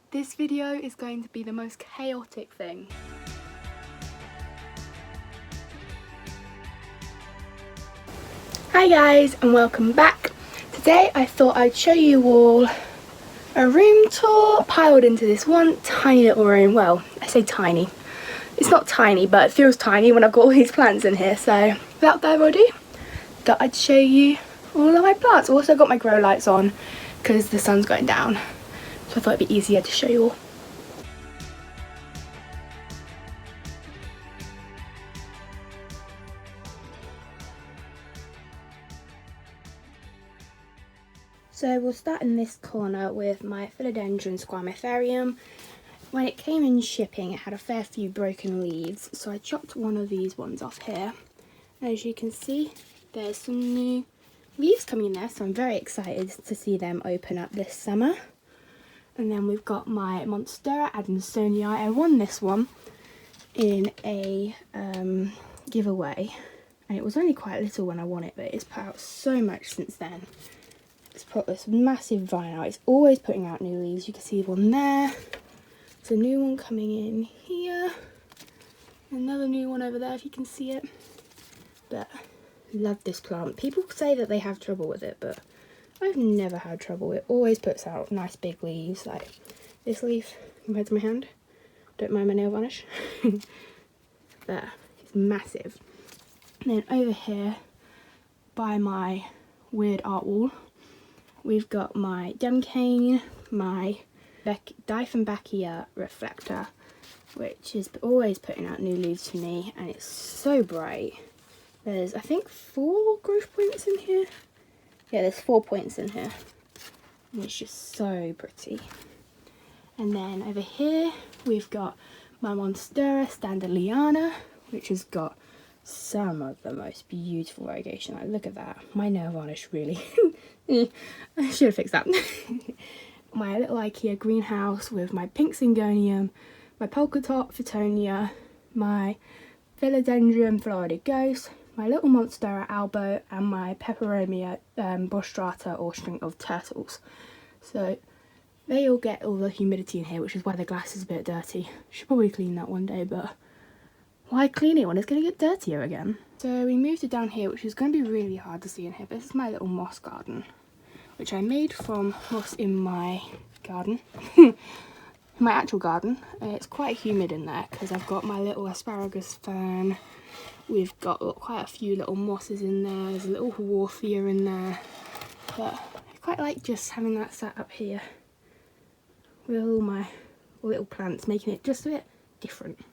This video is going to be the most chaotic thing. Hi guys and welcome back. Today I thought I'd show you all a room tour piled into this one tiny little room. Well, I say tiny. It's not tiny, but it feels tiny when I've got all these plants in here. So without further ado, thought I'd show you all of my plants. Also got my grow lights on because the sun's going down. So I thought it'd be easier to show you all. So we'll start in this corner with my philodendron squamiferium. When it came in shipping, it had a fair few broken leaves, so I chopped one of these ones off here. As you can see, there's some new leaves coming in there, so I'm very excited to see them open up this summer. And then we've got my Monstera adansonii. I won this one in a giveaway, and it was only quite little when I won it, but it's put out so much since then. It's put this massive vine out. It's always putting out new leaves. You can see one there. There's a new one coming in here. Another new one over there if you can see it. But love this plant. People say that they have trouble with it, but I've never had trouble. It always puts out nice big leaves like this leaf compared to my hand. Don't mind my nail varnish. There, it's massive. And then over here by my weird art wall, we've got my Dumcane, my Dieffenbachia reflector, which is always putting out new leaves for me, and it's so bright. There's, I think, 4 growth points in here. Yeah, there's 4 points in here, and it's just so pretty. And then over here, we've got my Monstera standardliana, which has got some of the most beautiful variegation. Like, look at that. My nail varnish really. I should have fixed that. My little IKEA greenhouse with my pink syngonium, my polka dot Fittonia, my philodendron Florida ghost, my little Monstera albo, and my peperomia bostrata, or string of turtles. So they all get all the humidity in here, which is why the glass is a bit dirty. Should probably clean that one day, but why clean it when it's going to get dirtier again? So we moved it down here, which is going to be really hard to see in here. But this is my little moss garden, which I made from moss in my garden. My actual garden. It's quite humid in there because I've got my little asparagus fern. We've got quite a few little mosses in there. There's a little warthia in there. But I quite like just having that sat up here with all my little plants, making it just a bit different.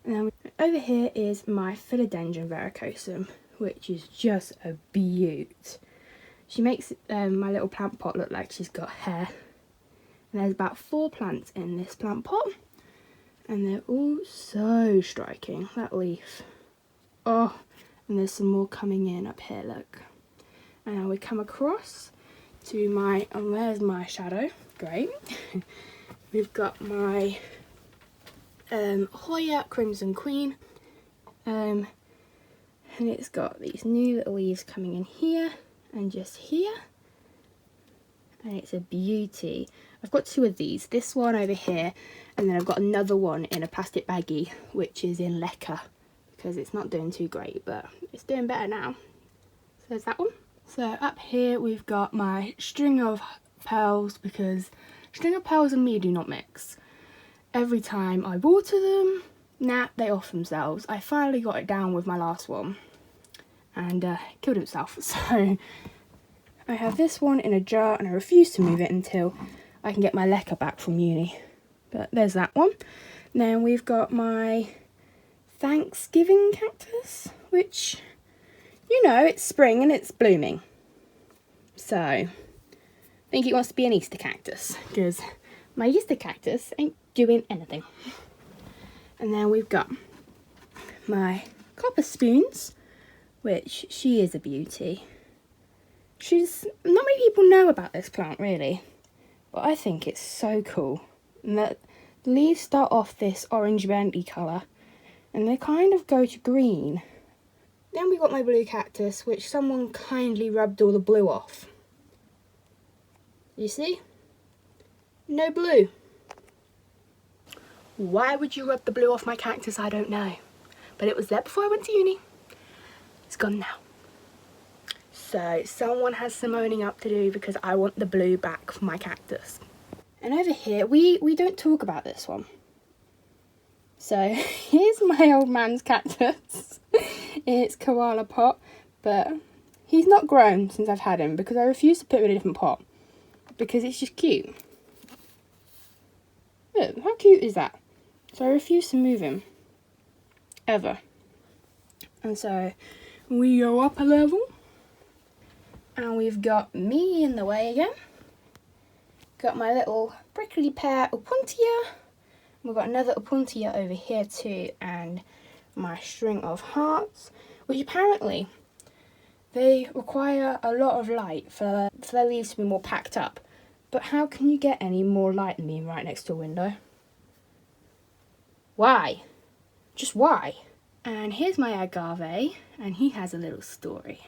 And then over here is my philodendron verrucosum, which is just a beaut. She makes my little plant pot look like she's got hair. And there's about 4 plants in this plant pot, and they're all so striking. That leaf. Oh, and there's some more coming in up here, look. And now we come across to my, and there's my shadow. Great. We've got my Hoya Crimson Queen, and it's got these new little leaves coming in here and just here, and it's a beauty. I've got 2 of these, this one over here, and then I've got another one in a plastic baggie, which is in lacquer because it's not doing too great, but it's doing better now. So there's that one. So up here we've got my string of pearls, because string of pearls and me do not mix. Every time I water them, they off themselves. I finally got it down with my last one, and killed himself. So I have this one in a jar, and I refuse to move it until I can get my leca back from uni. But there's that one. Then we've got my Thanksgiving cactus, which, you know, it's spring and it's blooming. So I think it wants to be an Easter cactus, because my Easter cactus ain't doing anything. And then we've got my copper spoons, which she is a beauty. Not many people know about this plant really, but I think it's so cool. And the leaves start off this orange burgundy colour, and they kind of go to green. Then we got my blue cactus, which someone kindly rubbed all the blue off. You see? No blue. Why would you rub the blue off my cactus? I don't know. But it was there before I went to uni. It's gone now. So someone has some owning up to do because I want the blue back for my cactus. And over here, we don't talk about this one. So here's my old man's cactus in its koala pot, but he's not grown since I've had him because I refuse to put him in a different pot because it's just cute. Look, how cute is that? So I refuse to move him, ever. And so we go up a level, and we've got me in the way again. Got my little prickly pear opuntia. We've got another opuntia over here too, and my string of hearts, which apparently they require a lot of light for their leaves to be more packed up. But how can you get any more light than being right next to a window? Why? Just why? And here's my agave, and he has a little story.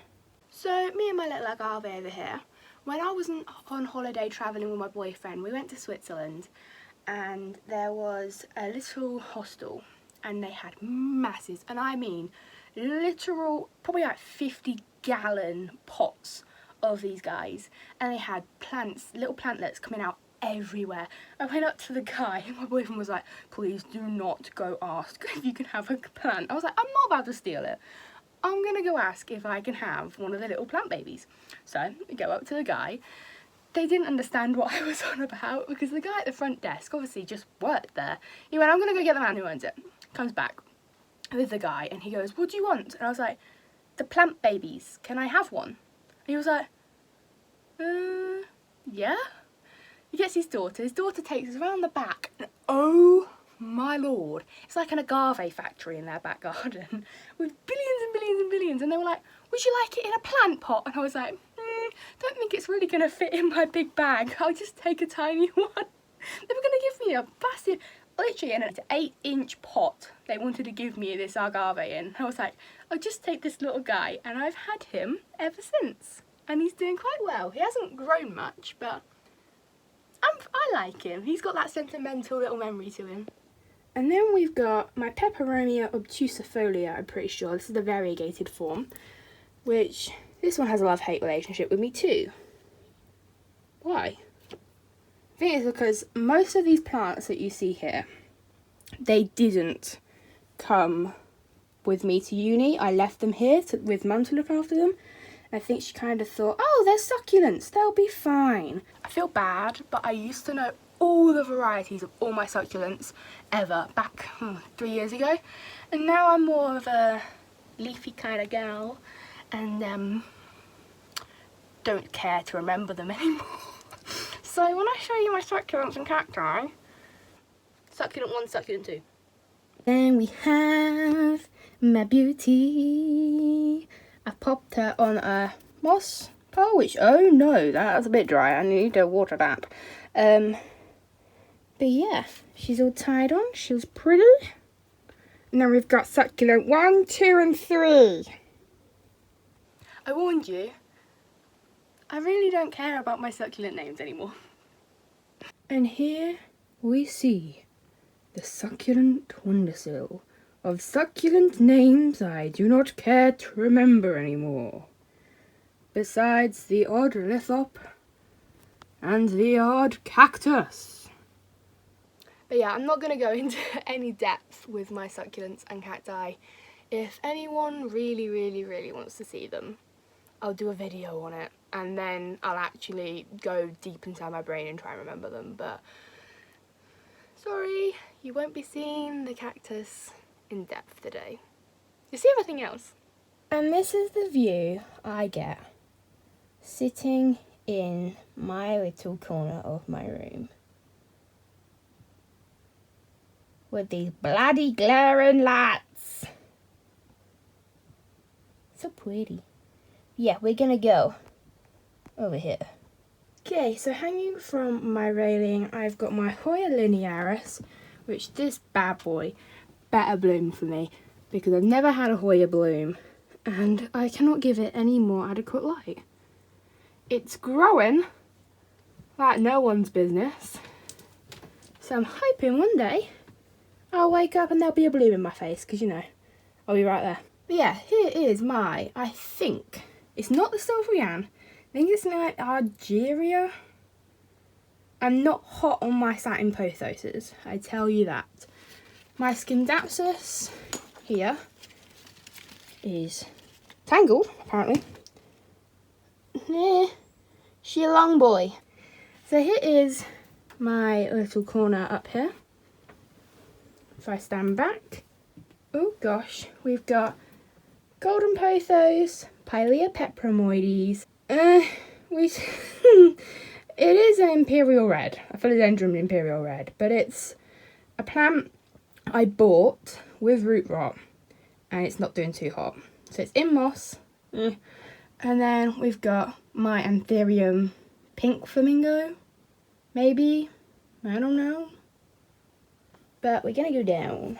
So me and my little agave over here, when I was on holiday travelling with my boyfriend, we went to Switzerland, and there was a little hostel, and they had masses, and I mean literal, probably like 50-gallon pots of these guys, and they had plants, little plantlets coming out everywhere. I went up to the guy, and my boyfriend was like, please do not go ask if you can have a plant. I was like, I'm not about to steal it. I'm gonna go ask if I can have one of the little plant babies. So we go up to the guy. They didn't understand what I was on about because the guy at the front desk obviously just worked there. He went, I'm gonna go get the man who owns it. Comes back with the guy and he goes, what do you want? And I was like, the plant babies, can I have one? And he was like, yeah. He gets his daughter takes us around the back, and oh my lord, it's like an agave factory in their back garden with billions and billions and billions, and they were like, would you like it in a plant pot? And I was like, don't think it's really going to fit in my big bag, I'll just take a tiny one. They were going to give me a massive, literally an 8-inch pot they wanted to give me this agave in. I was like, I'll just take this little guy, and I've had him ever since, and he's doing quite well. He hasn't grown much, but I like him. He's got that sentimental little memory to him. And then we've got my Peperonia obtusifolia, I'm pretty sure. This is the variegated form, which this one has a love-hate relationship with me too. Why? I think it's because most of these plants that you see here, they didn't come with me to uni. I left them here with Mum to look after them. I think she kind of thought, oh, they're succulents, they'll be fine. I feel bad, but I used to know all the varieties of all my succulents ever back 3 years ago. And now I'm more of a leafy kind of gal and don't care to remember them anymore. So when I show you my succulents and cacti, succulent 1, succulent 2. Then we have my beauty. I popped her on a moss pole, which, oh no, that's a bit dry. I need to water that. But yeah, she's all tied on. She's pretty. And then we've got succulent 1, 2, and 3. I warned you. I really don't care about my succulent names anymore. And here we see the succulent windowsill. Of succulent names I do not care to remember anymore. Besides the odd lithop and the odd cactus. But yeah, I'm not going to go into any depth with my succulents and cacti. If anyone really, really, really wants to see them, I'll do a video on it. And then I'll actually go deep inside my brain and try and remember them. But sorry, you won't be seeing the cactus in depth today. You see everything else. And this is the view I get sitting in my little corner of my room with these bloody glaring lights. So pretty. Yeah, we're gonna go over here. Okay, so hanging from my railing I've got my Hoya linearis, which this bad boy better bloom for me because I've never had a Hoya bloom and I cannot give it any more adequate light. It's growing like no one's business, so I'm hoping one day I'll wake up and there'll be a bloom in my face, because, you know, I'll be right there. But yeah, here is my, I think, it's not the Silverian. I think it's like Algeria. I'm not hot on my satin pothoses, I tell you that. My Skindapsus here is tangled, apparently. She a long boy. So here is my little corner up here. If I stand back, oh gosh, we've got golden pothos, Pilea peperomoides. It is an imperial red, a philodendron imperial red, but it's a plant I bought with root rot, and it's not doing too hot. So it's in moss. And then we've got my anthurium pink flamingo, maybe, I don't know. But we're gonna go down.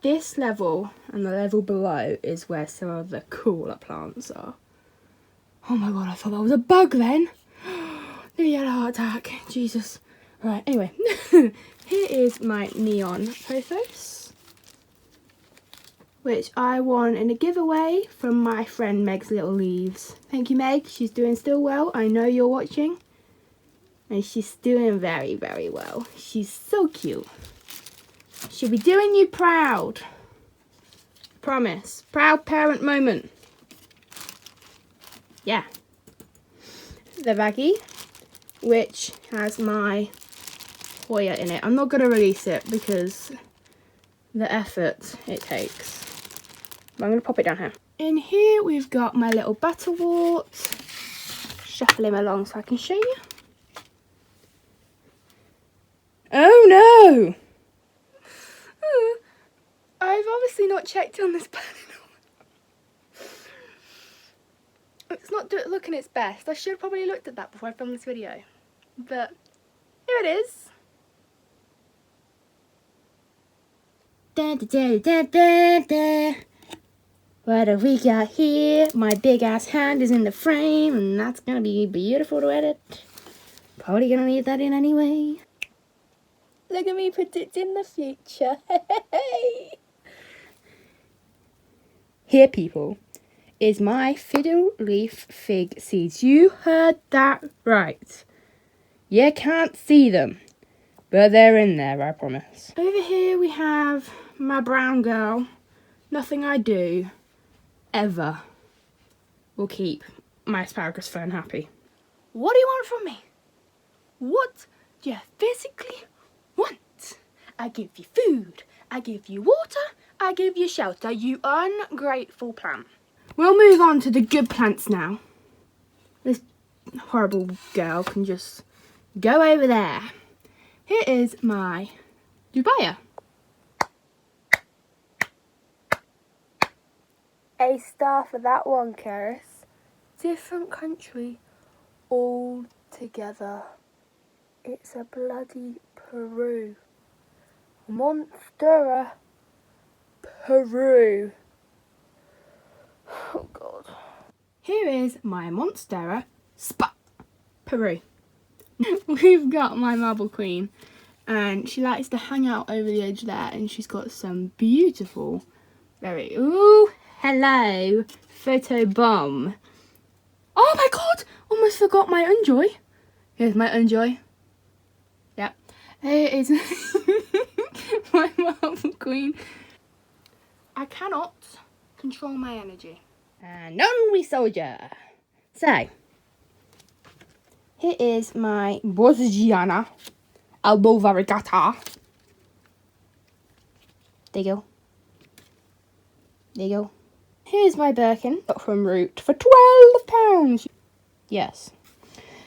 This level and the level below is where some of the cooler plants are. Oh my god, I thought that was a bug then. Nearly had a heart attack, Jesus. Right, anyway, here is my neon pothos, which I won in a giveaway from my friend Meg's Little Leaves. Thank you, Meg, she's doing still well. I know you're watching. And she's doing very, very well. She's so cute. She'll be doing you proud. Promise. Proud parent moment. Yeah. The baggie, which has my Hoya in it. I'm not going to release it because the effort it takes. But I'm going to pop it down here. In here we've got my little butterwort. Shuffle him along so I can show you. Oh no! I've obviously not checked on this panel. It's not looking its best. I should have probably looked at that before I filmed this video. But here it is. Da, da, da, da, da, da. What have we got here? My big ass hand is in the frame, and that's gonna be beautiful to edit. Probably gonna leave that in anyway. Look at me predicting the future. Hey! Here, people, is my fiddle leaf fig seeds. You heard that right. You can't see them, but they're in there, I promise. Over here we have my brown girl. Nothing I do ever will keep my asparagus fern happy. What do you want from me? What do you physically want? I give you food, I give you water, I give you shelter, you ungrateful plant. We'll move on to the good plants now. This horrible girl can just go over there. Here is my Dubia. A star for that one, Cerys. Different country altogether. It's a bloody Peru. Monstera Peru. Oh god. Here is my Monstera Spot Peru. We've got my Marble Queen, and she likes to hang out over the edge there, and she's got some beautiful, very, ooh, hello, photo bomb. Oh my god, almost forgot my Unjoy. Here's my Unjoy. Yep. Here is my Marble Queen. I cannot control my energy. And on soldier. So, here is my Bosgiana Elbow Variegata. There you go. There you go. Here's my Birkin, got from Root for £12. Yes.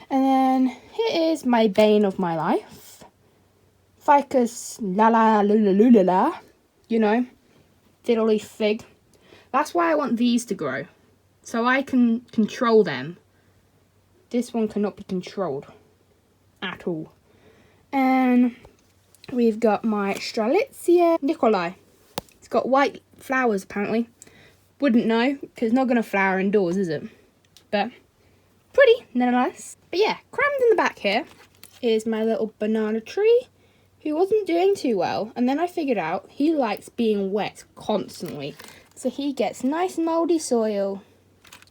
And then here is my bane of my life. Ficus la la la la la la. You know, fiddle leaf fig. That's why I want these to grow, so I can control them. This one cannot be controlled at all. And we've got my Strelitzia Nicolai. It's got white flowers apparently. Wouldn't know, because it's not going to flower indoors, is it? But pretty, nonetheless. But yeah, crammed in the back here is my little banana tree, who wasn't doing too well, and then I figured out he likes being wet constantly, so he gets nice mouldy soil.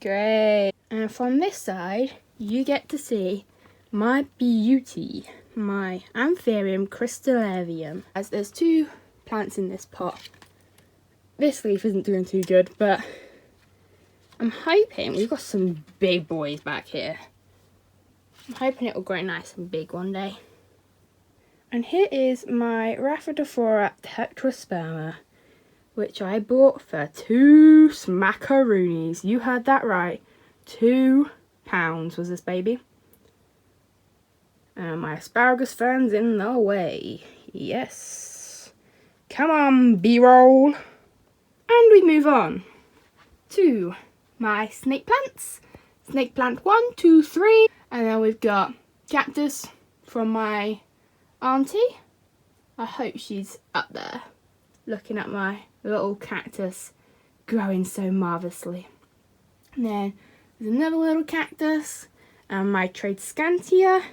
Great. And from this side, you get to see my beauty, my Anthurium crystallarium. As there's 2 plants in this pot. This leaf isn't doing too good, but I'm hoping we've got some big boys back here. I'm hoping it'll grow nice and big one day. And here is my Rhaphidophora tetrasperma, which I bought for 2 smackaroonies. You heard that right. £2 was this baby. And my asparagus fan's in the way. Yes. Come on, B-roll. And we move on to my snake plants. Snake plant 1, 2, 3. And then we've got cactus from my auntie. I hope she's up there looking at my little cactus growing so marvellously. And then there's another little cactus and my Tradescantia.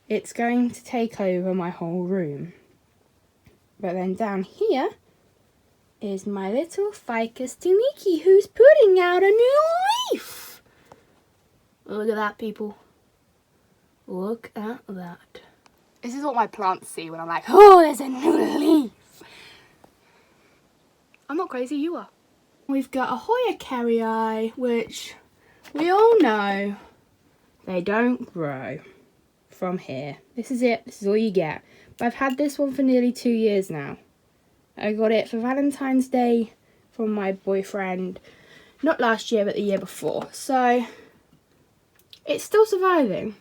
It's going to take over my whole room. But then down here is my little Ficus Tiniki, who's putting out a new leaf. Look at that, people. Look at that. This is what my plants see when I'm like, oh, there's a new leaf. I'm not crazy, you are. We've got a Hoya carrii, which we all know they don't grow from here. This is it. This is all you get. But I've had this one for nearly 2 years now. I got it for Valentine's Day from my boyfriend. Not last year, but the year before. So it's still surviving.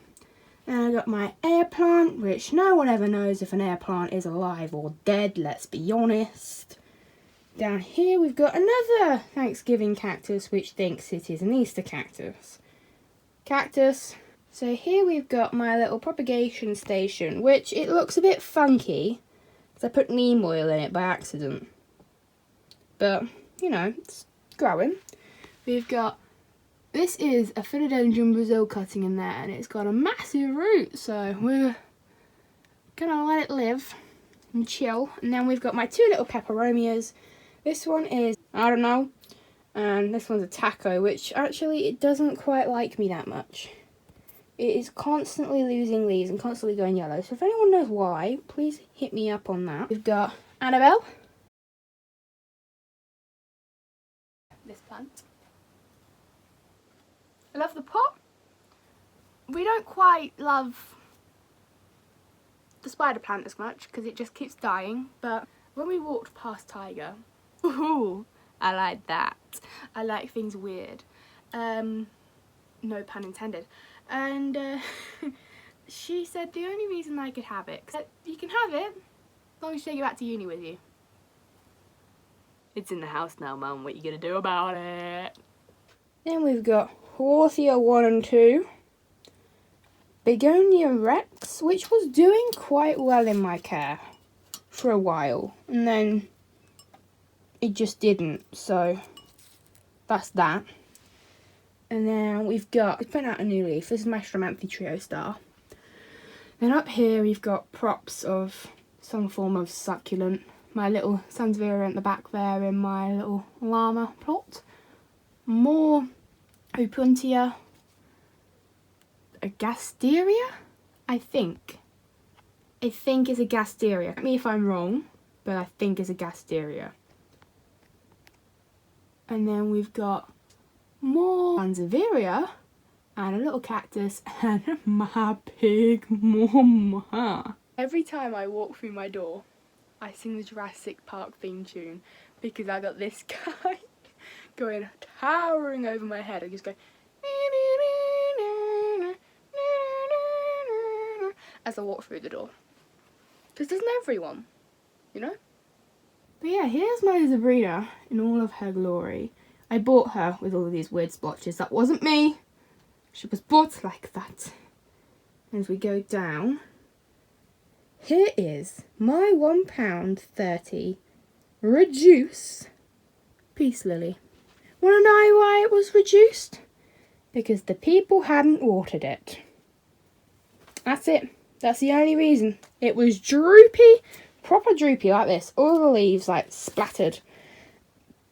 And I got my air plant, which no one ever knows if an air plant is alive or dead, let's be honest. Down here we've got another Thanksgiving cactus, which thinks it is an Easter cactus. So here we've got my little propagation station, which it looks a bit funky, because I put neem oil in it by accident. But, you know, it's growing. We've got, this is a Philodendron Brazil cutting in there, and it's got a massive root, so we're gonna let it live and chill. And then we've got my 2 little peperomias. This one is, I don't know, and this one's a taco, which actually it doesn't quite like me that much. It is constantly losing leaves and constantly going yellow, so if anyone knows why, please hit me up on that. We've got Annabelle. This plant. I love the pot. We don't quite love the spider plant as much because it just keeps dying, but when we walked past Tiger, ooh, I like that. I like things weird. No pun intended. And she said the only reason I could have it, you can have it as long as you take it back to uni with you. It's in the house now, Mum. What are you gonna do about it? Then we've got Horthia 1 and 2. Begonia Rex, which was doing quite well in my care for a while. And then it just didn't, so that's that. And then we've got, it's putting out a new leaf. This is my Stramanthe Trio Star. Then up here we've got props of some form of succulent. My little Sansevieria at the back there in my little llama plot. More Opuntia Agasteria, I think. I think it's a Gasteria. Correct me if I'm wrong, but I think it's a Gasteria. And then we've got more Sansevieria and a little cactus and my big mama. Every time I walk through my door, I sing the Jurassic Park theme tune because I got this guy going towering over my head. I just go as I walk through the door. Because doesn't everyone, you know? But yeah, here's my Sabrina in all of her glory. I bought her with all of these weird splotches. That wasn't me. She was bought like that. As we go down, here is my £1.30 reduce peace lily. Want to know why it was reduced? Because the people hadn't watered it. That's it. That's the only reason. It was droopy, proper droopy like this. All the leaves like splattered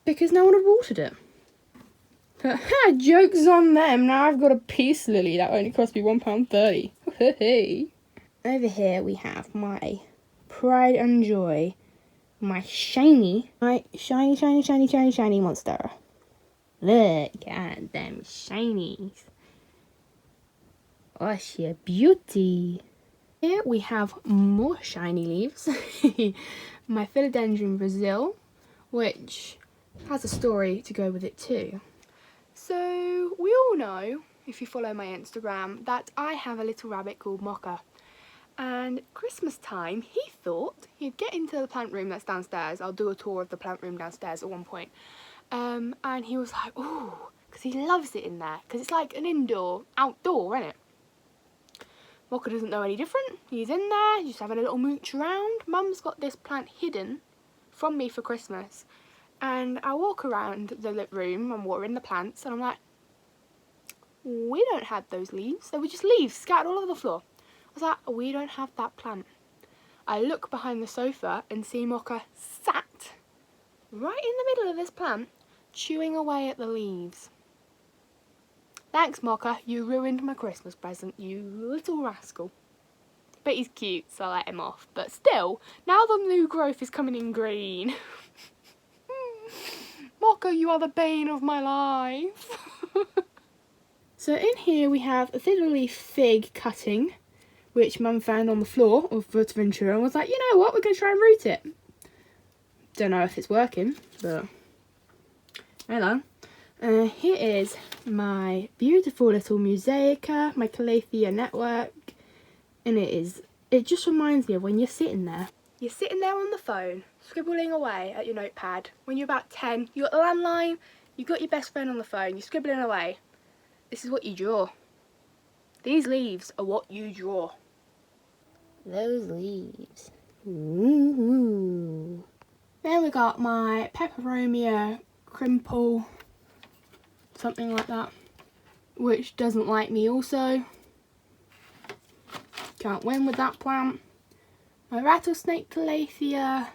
because no one had watered it. Joke's on them. Now I've got a peace lily that only cost me £1.30. Over here we have my pride and joy, my shiny monstera. Look at them shinies. Oh, she a beauty. Here we have more shiny leaves. My philodendron Brazil, which has a story to go with it too. So we all know, if you follow my Instagram, that I have a little rabbit called Mocha. And Christmas time, he thought he'd get into the plant room that's downstairs. I'll do a tour of the plant room downstairs at one point. And he was like, ooh, because he loves it in there. Because it's like an outdoor, isn't it? Mocha doesn't know any different. He's in there, just having a little mooch around. Mum's got this plant hidden from me for Christmas. And I walk around the room and watering the plants, and I'm like, we don't have those leaves. They were just leaves scattered all over the floor. I was like, we don't have that plant. I look behind the sofa and see Mocha sat right in the middle of this plant, chewing away at the leaves. Thanks, Mocha, you ruined my Christmas present, you little rascal. But he's cute, so I let him off. But still, now the new growth is coming in green. Mocha, you are the bane of my life. So in here we have a fiddly fig cutting, which Mum found on the floor of Ventura and was like, you know what, we're going to try and root it. Don't know if it's working, but hello. Here is my beautiful little mosaica, my Calathea network, and it just reminds me of when you're sitting there. You're sitting there on the phone, scribbling away at your notepad. When you're about 10, you got the landline, you got your best friend on the phone, you're scribbling away. This is what you draw. These leaves are what you draw. Those leaves. Ooh. Then we got my peperomia crimple, something like that, which doesn't like me also. Can't win with that plant. My rattlesnake Calathea.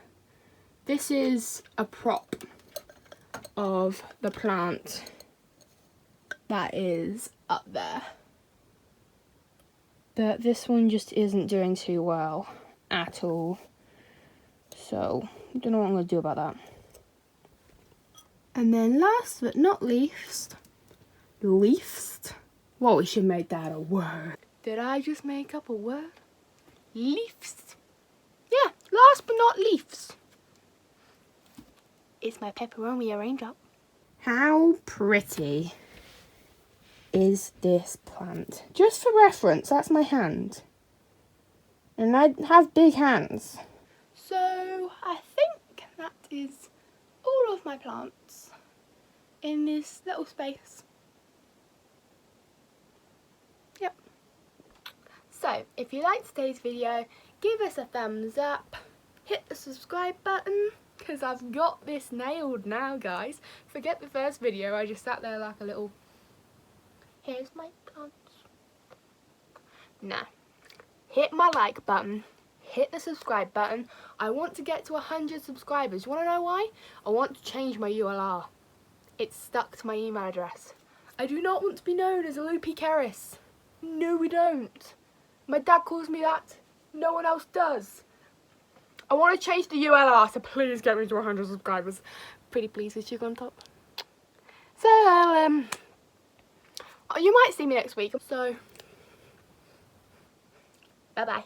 This is a prop of the plant that is up there. But this one just isn't doing too well at all. So, I don't know what I'm going to do about that. And then last but not least, Whoa, we should make that a word. Did I just make up a word? Leaves. Yeah, last but not leaves. It's my peperomia raindrop. How pretty is this plant? Just for reference, that's my hand. And I have big hands. So I think that is all of my plants in this little space. Yep. So if you liked today's video, give us a thumbs up, hit the subscribe button, because I've got this nailed now, guys. Forget the first video, I just sat there like a little, here's my plants. Nah. Hit my like button, hit the subscribe button. I want to get to 100 subscribers. You want to know why? I want to change my URL. It's stuck to my email address. I do not want to be known as a loopy Cerys. No, we don't. My dad calls me that. No one else does. I want to change the URL, so please get me to 100 subscribers. Pretty please with sugar on top. So, you might see me next week. So, bye-bye.